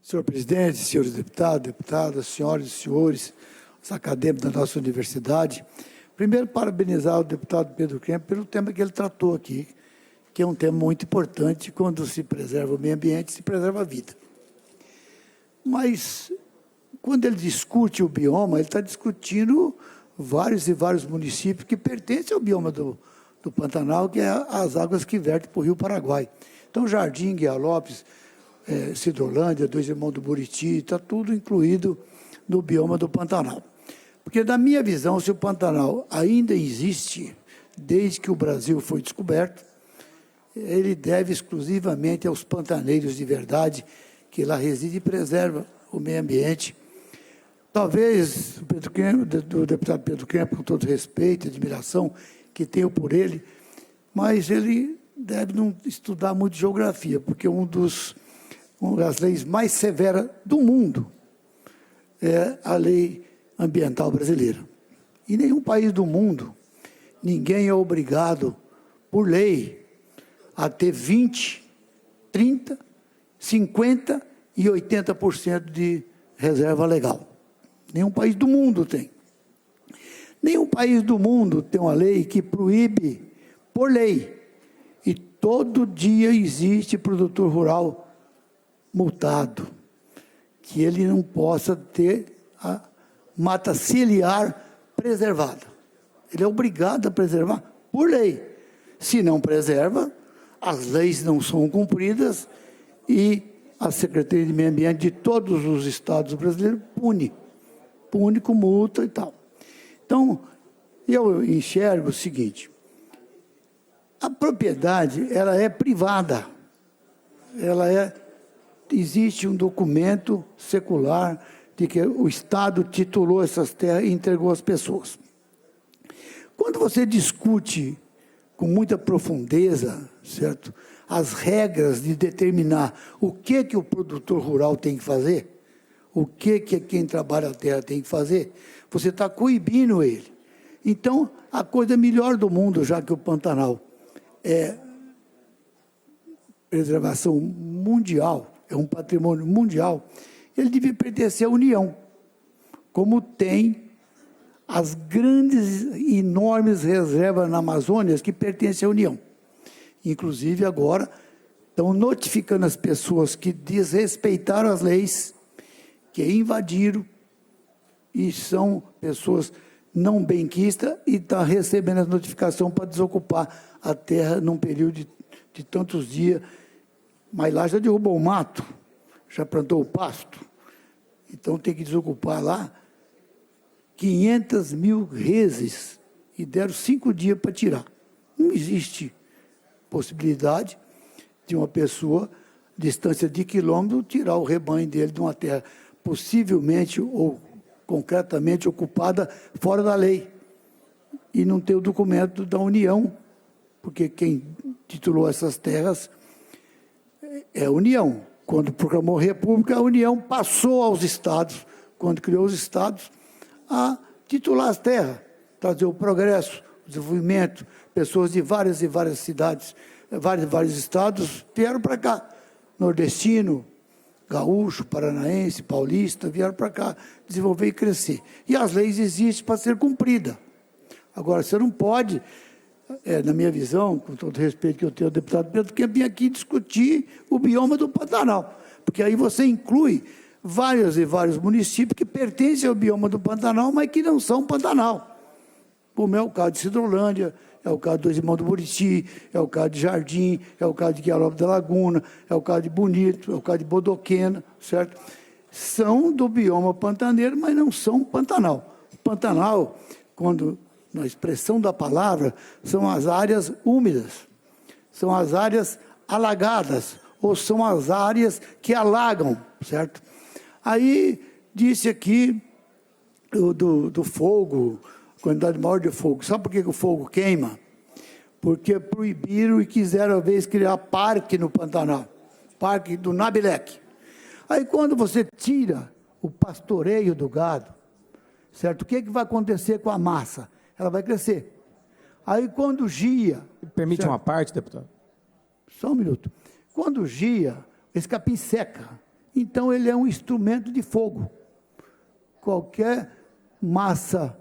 Senhor presidente, senhores deputados, deputadas, senhoras e senhores, os acadêmicos da nossa universidade. Primeiro, parabenizar o deputado Pedro Kemp pelo tema que ele tratou aqui, que é um tema muito importante. Quando se preserva o meio ambiente, se preserva a vida. Mas, quando ele discute o bioma, ele está discutindo vários e vários municípios que pertencem ao bioma do Pantanal, que é as águas que vertem para o Rio Paraguai. Então, Jardim, Guiá Lopes, Cidrolândia, Dois Irmãos do Buriti, está tudo incluído no bioma do Pantanal. Porque, na minha visão, se o Pantanal ainda existe, desde que o Brasil foi descoberto, ele deve exclusivamente aos pantaneiros de verdade, que lá residem e preservam o meio ambiente. Talvez o deputado Pedro Kemp, com todo respeito e admiração que tenho por ele, mas ele deve não estudar muito geografia, porque uma das leis mais severas do mundo é a lei ambiental brasileira. Em nenhum país do mundo, ninguém é obrigado, por lei, a ter 20, 30, 50 e 80% de reserva legal. Nenhum país do mundo tem. Nenhum país do mundo tem uma lei que proíbe, por lei, e todo dia existe produtor rural multado, que ele não possa ter a mata ciliar preservada. Ele é obrigado a preservar por lei. Se não preserva, as leis não são cumpridas e a Secretaria de Meio Ambiente de todos os estados brasileiros pune com multa e tal. Então, eu enxergo o seguinte: a propriedade, ela é privada, existe um documento secular de que o Estado titulou essas terras e entregou às pessoas. Quando você discute com muita profundeza, certo, as regras de determinar o que o produtor rural tem que fazer, o que quem trabalha a terra tem que fazer, você está coibindo ele. Então, a coisa melhor do mundo, já que o Pantanal é preservação mundial, é um patrimônio mundial, ele devia pertencer à União, como tem as grandes, enormes reservas na Amazônia que pertencem à União. Inclusive, agora, estão notificando as pessoas que desrespeitaram as leis, que invadiram, e são pessoas não benquistas, e estão recebendo a notificação para desocupar a terra num período de tantos dias. Mas lá já derrubou o mato, já plantou o pasto, então tem que desocupar lá 500 mil reses, e deram 5 dias para tirar. Não existe possibilidade de uma pessoa, distância de quilômetro, tirar o rebanho dele de uma terra possivelmente ou concretamente ocupada fora da lei, e não ter o documento da União, porque quem titulou essas terras é a União. Quando proclamou República, a União passou aos estados, quando criou os estados, a titular as terras, trazer o progresso, o desenvolvimento. Pessoas de várias e várias cidades, vários estados vieram para cá. Nordestino, gaúcho, paranaense, paulista, vieram para cá desenvolver e crescer. E as leis existem para ser cumpridas. Agora, você não pode, na minha visão, com todo o respeito que eu tenho ao deputado Pedro, que vir aqui discutir o bioma do Pantanal, porque aí você inclui vários e vários municípios que pertencem ao bioma do Pantanal, mas que não são Pantanal. Como é o caso de Cidrolândia, é o caso do Dois Irmãos do Buriti, é o caso de Jardim, é o caso de Guiá Lopes da Laguna, é o caso de Bonito, é o caso de Bodoquena, certo? São do bioma pantaneiro, mas não são Pantanal. Pantanal, quando na expressão da palavra, são as áreas úmidas, são as áreas alagadas, ou são as áreas que alagam, certo? Aí, disse aqui do fogo, quantidade maior de fogo. Sabe por que o fogo queima? Porque proibiram e quiseram, às vezes, criar parque no Pantanal, parque do Nabilec. Aí, quando você tira o pastoreio do gado, certo? O que vai acontecer com a massa? Ela vai crescer. Aí, quando gia... Permite certo? uma parte, deputado? Só um minuto. Quando gia, esse capim seca. Então, ele é um instrumento de fogo. Qualquer massa,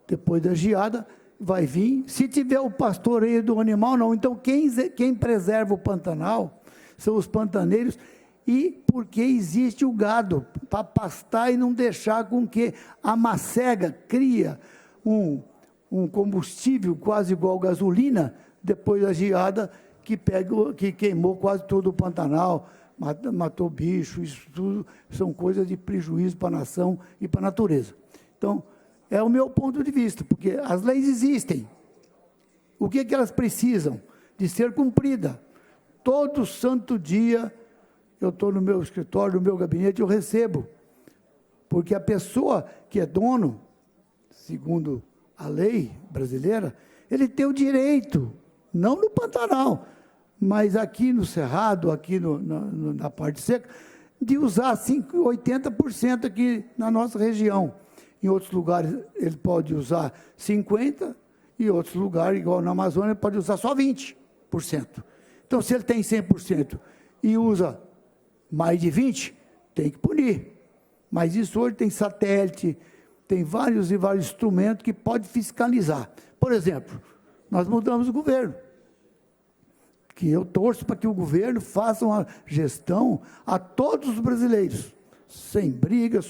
depois da geada, vai vir. Se tiver o pastoreio do animal, não. Então, quem preserva o Pantanal são os pantaneiros, e porque existe o gado, para pastar e não deixar com que a macega cria um combustível quase igual gasolina, depois da geada, que queimou quase todo o Pantanal, matou bicho, isso tudo são coisas de prejuízo para a nação e para a natureza. Então, é o meu ponto de vista, porque as leis existem. O que elas precisam? De ser cumprida. Todo santo dia, eu estou no meu escritório, no meu gabinete, eu recebo. Porque a pessoa que é dono, segundo a lei brasileira, ele tem o direito, não no Pantanal, mas aqui no Cerrado, aqui na parte seca, de usar 80% aqui na nossa região. Em outros lugares ele pode usar 50%, e em outros lugares, igual na Amazônia, ele pode usar só 20%. Então, se ele tem 100% e usa mais de 20%, tem que punir. Mas isso hoje tem satélite, tem vários e vários instrumentos que pode fiscalizar. Por exemplo, nós mudamos o governo, que eu torço para que o governo faça uma gestão a todos os brasileiros, sem briga.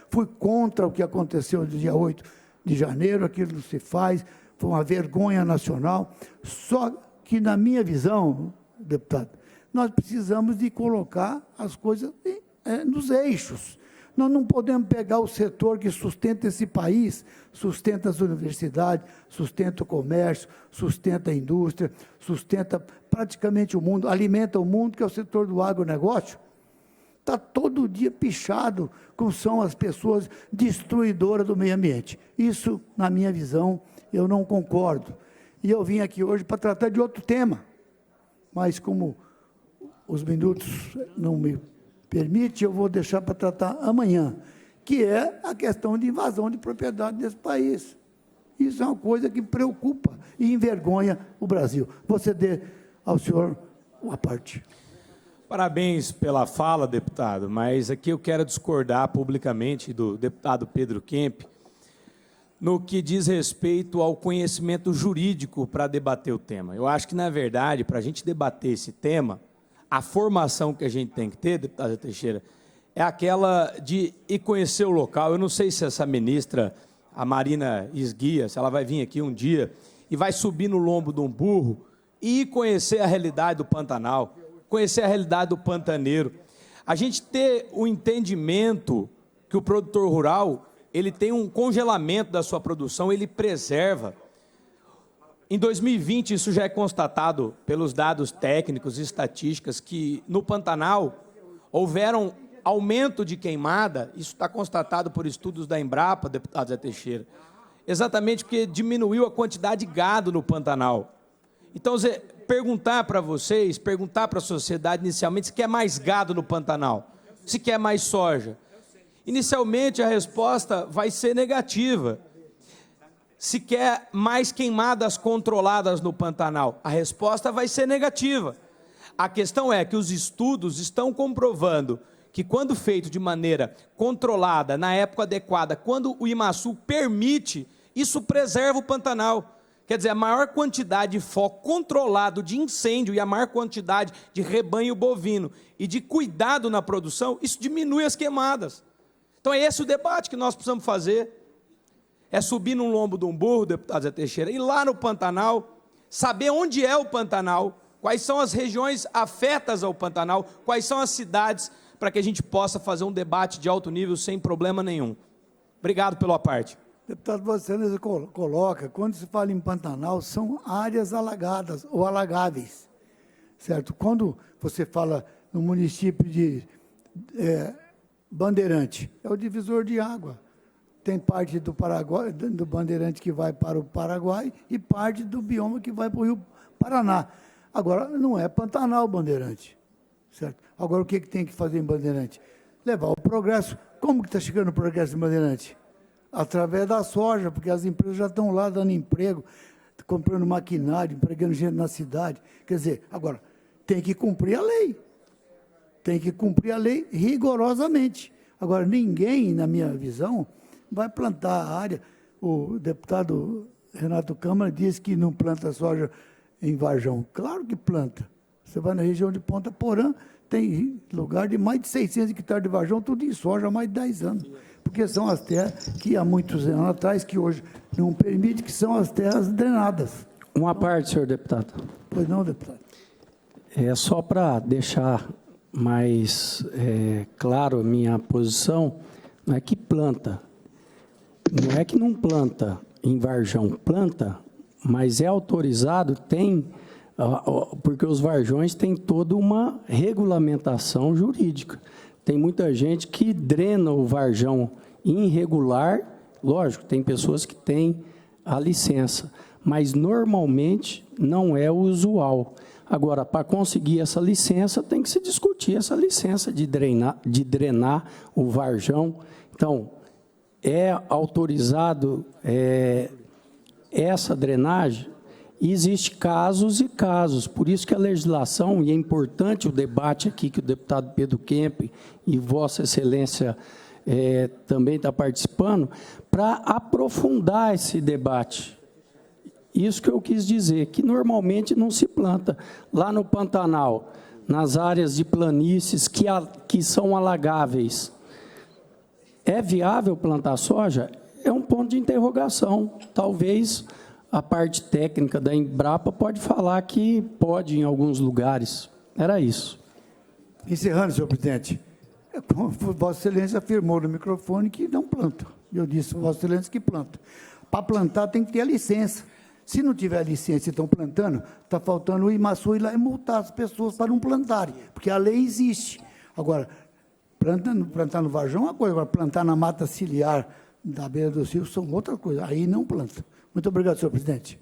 Fui contra o que aconteceu no dia 8 de janeiro, aquilo não se faz, foi uma vergonha nacional. Só que, na minha visão, deputado, nós precisamos de colocar as coisas nos eixos. Nós não podemos pegar o setor que sustenta esse país, sustenta as universidades, sustenta o comércio, sustenta a indústria, sustenta praticamente o mundo, alimenta o mundo, que é o setor do agronegócio. Está todo dia pichado como são as pessoas destruidoras do meio ambiente. Isso, na minha visão, eu não concordo. E eu vim aqui hoje para tratar de outro tema, mas como os minutos não me permitem, eu vou deixar para tratar amanhã, que é a questão de invasão de propriedade desse país. Isso é uma coisa que preocupa e envergonha o Brasil. Vou ceder ao senhor uma parte. Parabéns pela fala, deputado, mas aqui eu quero discordar publicamente do deputado Pedro Kemp no que diz respeito ao conhecimento jurídico para debater o tema. Eu acho que, na verdade, para a gente debater esse tema, a formação que a gente tem que ter, deputada Teixeira, é aquela de ir conhecer o local. Eu não sei se essa ministra, a Marina Esguia, se ela vai vir aqui um dia e vai subir no lombo de um burro e ir conhecer a realidade do Pantanal, conhecer a realidade do pantaneiro. A gente ter o entendimento que o produtor rural, ele tem um congelamento da sua produção, ele preserva. Em 2020, isso já é constatado pelos dados técnicos e estatísticas, que no Pantanal houveram aumento de queimada, isso está constatado por estudos da Embrapa, deputado Zé Teixeira, exatamente porque diminuiu a quantidade de gado no Pantanal. Então, Zé, perguntar para vocês, perguntar para a sociedade inicialmente se quer mais gado no Pantanal, se quer mais soja. Inicialmente, a resposta vai ser negativa. Se quer mais queimadas controladas no Pantanal, a resposta vai ser negativa. A questão é que os estudos estão comprovando que, quando feito de maneira controlada, na época adequada, quando o IMASU permite, isso preserva o Pantanal. Quer dizer, a maior quantidade de foco controlado de incêndio e a maior quantidade de rebanho bovino e de cuidado na produção, isso diminui as queimadas. Então é esse o debate que nós precisamos fazer. É subir no lombo de um burro, deputado Zé Teixeira, ir lá no Pantanal, saber onde é o Pantanal, quais são as regiões afetas ao Pantanal, quais são as cidades, para que a gente possa fazer um debate de alto nível sem problema nenhum. Obrigado pela parte. Deputado, você coloca, quando se fala em Pantanal, são áreas alagadas ou alagáveis, certo? Quando você fala no município de Bandeirante, é o divisor de água. Tem parte do Paraguai, do Bandeirante, que vai para o Paraguai, e parte do bioma que vai para o Rio Paraná. Agora, não é Pantanal Bandeirante, certo? Agora, o que tem que fazer em Bandeirante? Levar o progresso. Como que está chegando o progresso em Bandeirante? Através da soja, porque as empresas já estão lá dando emprego, comprando maquinário, empregando gente na cidade. Quer dizer, agora, tem que cumprir a lei. tem que cumprir a lei rigorosamente. Agora, ninguém, na minha visão, vai plantar a área. O deputado Renato Câmara disse que não planta soja em Varjão. Claro que planta. Você vai na região de Ponta Porã, tem lugar de mais de 600 hectares de Varjão, tudo em soja há mais de 10 anos. Porque são as terras que há muitos anos atrás, que hoje não permite, que são as terras drenadas. Uma parte, senhor deputado. Pois não, deputado? É só para deixar mais claro a minha posição, não é que planta, não é que não planta em Varjão, planta, mas é autorizado, porque os Varjões têm toda uma regulamentação jurídica. Tem muita gente que drena o Varjão irregular, lógico, tem pessoas que têm a licença, mas normalmente não é o usual. Agora, para conseguir essa licença, tem que se discutir essa licença de drenar o Varjão. Então, é autorizado essa drenagem? E existe casos e casos, por isso que a legislação, e é importante o debate aqui que o deputado Pedro Kemp e Vossa Excelência também está participando, para aprofundar esse debate. Isso que eu quis dizer, que normalmente não se planta. Lá no Pantanal, nas áreas de planícies que são alagáveis, é viável plantar soja? É um ponto de interrogação. Talvez a parte técnica da Embrapa pode falar que pode em alguns lugares. Era isso. Encerrando, senhor presidente. Vossa Excelência afirmou no microfone que não planta. Eu disse, Vossa Excelência, que planta. Para plantar tem que ter a licença. Se não tiver licença e estão plantando, está faltando o IMASU ir lá e multar as pessoas para não plantarem, porque a lei existe. Agora, plantar no Varjão é uma coisa, agora plantar na mata ciliar da beira do rio são outra coisa. Aí não planta. Muito obrigado, senhor presidente.